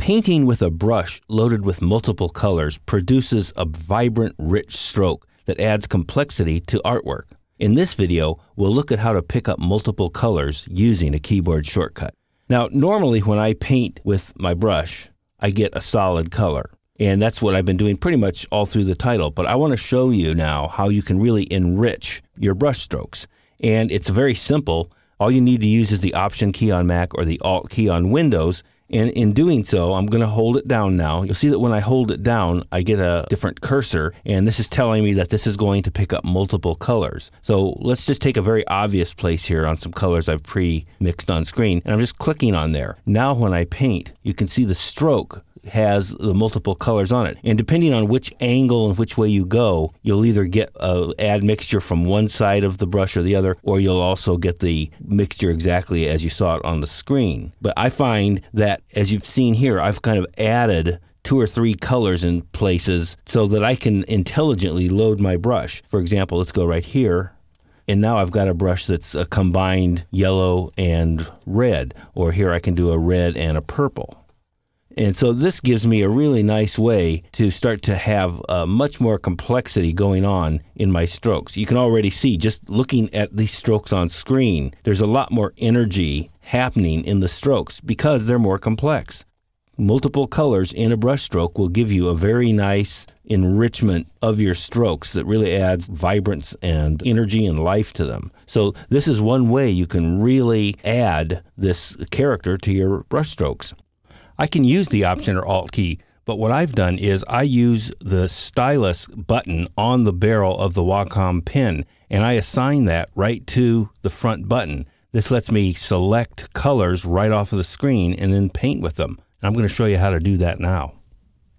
Painting with a brush loaded with multiple colors produces a vibrant, rich stroke that adds complexity to artwork. In this video, we'll look at how to pick up multiple colors using a keyboard shortcut. Now, normally when I paint with my brush, I get a solid color. And that's what I've been doing pretty much all through the title. But I want to show you now how you can really enrich your brush strokes. And it's very simple. All you need to use is the Option key on Mac or the Alt key on Windows. And in doing so, I'm going to hold it down now. You'll see that when I hold it down, I get a different cursor, and this is telling me that this is going to pick up multiple colors. So let's just take a very obvious place here on some colors I've pre-mixed on screen, and I'm just clicking on there. Now when I paint, you can see the stroke has the multiple colors on it. And depending on which angle and which way you go, you'll either get a add mixture from one side of the brush or the other, or you'll also get the mixture exactly as you saw it on the screen. But I find that, as you've seen here, I've kind of added 2 or 3 colors in places so that I can intelligently load my brush. For example, let's go right here. And now I've got a brush that's a combined yellow and red, or here I can do a red and a purple. And so this gives me a really nice way to start to have much more complexity going on in my strokes. You can already see, just looking at these strokes on screen, there's a lot more energy happening in the strokes because they're more complex. Multiple colors in a brush stroke will give you a very nice enrichment of your strokes that really adds vibrance and energy and life to them. So this is one way you can really add this character to your brush strokes. I can use the Option or Alt key, but what I've done is I use the stylus button on the barrel of the Wacom pen, and I assign that right to the front button. This lets me select colors right off of the screen and then paint with them. And I'm going to show you how to do that now.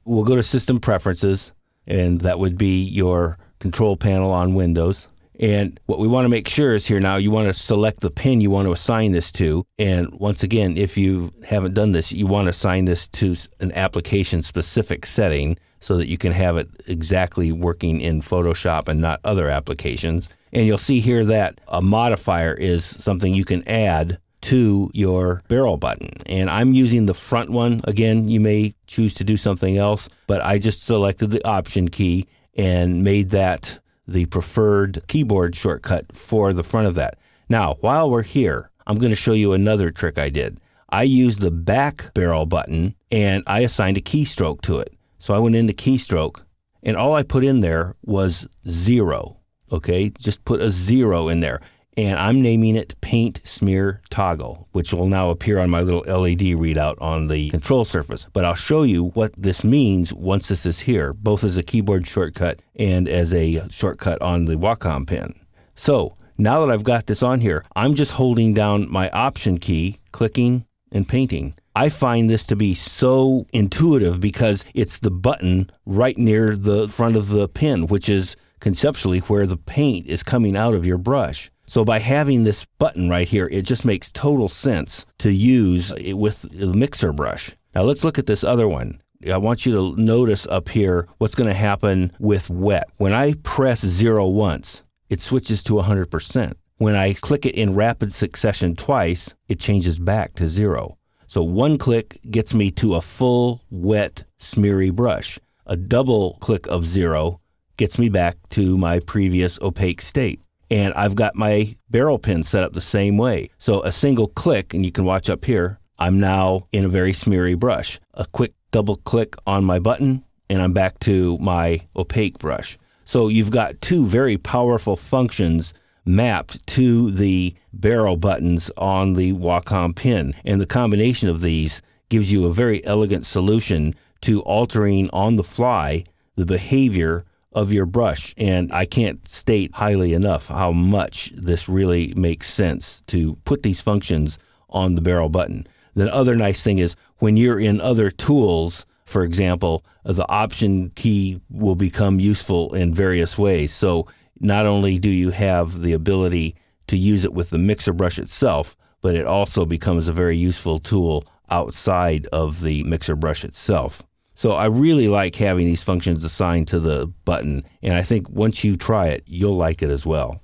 We'll go to System Preferences, and that would be your control panel on Windows. And what we want to make sure is here now, you want to select the pin you want to assign this to. And once again, if you haven't done this, you want to assign this to an application-specific setting so that you can have it exactly working in Photoshop and not other applications. And you'll see here that a modifier is something you can add to your barrel button. And I'm using the front one. Again, you may choose to do something else, but I just selected the Option key and made that the preferred keyboard shortcut for the front of that. Now, while we're here, I'm going to show you another trick I did. I used the back barrel button and I assigned a keystroke to it. So I went into keystroke and all I put in there was 0. Okay, just put a 0 in there. And I'm naming it Paint Smear Toggle, which will now appear on my little LED readout on the control surface. But I'll show you what this means once this is here, both as a keyboard shortcut and as a shortcut on the Wacom pen. So now that I've got this on here, I'm just holding down my Option key, clicking and painting. I find this to be so intuitive because it's the button right near the front of the pen, which is conceptually where the paint is coming out of your brush. So by having this button right here, it just makes total sense to use it with the mixer brush. Now let's look at this other one. I want you to notice up here what's going to happen with wet. When I press 0 once, it switches to 100%. When I click it in rapid succession twice, it changes back to 0. So one click gets me to a full wet smeary brush. A double click of 0 gets me back to my previous opaque state. And I've got my barrel pin set up the same way. So a single click, and you can watch up here, I'm now in a very smeary brush. A quick double click on my button, and I'm back to my opaque brush. So you've got 2 very powerful functions mapped to the barrel buttons on the Wacom pen. And the combination of these gives you a very elegant solution to altering on the fly the behavior of your brush. And I can't state highly enough how much this really makes sense to put these functions on the barrel button. The other nice thing is when you're in other tools, for example, the Option key will become useful in various ways. So not only do you have the ability to use it with the mixer brush itself, but it also becomes a very useful tool outside of the mixer brush itself. So I really like having these functions assigned to the button, and I think once you try it, you'll like it as well.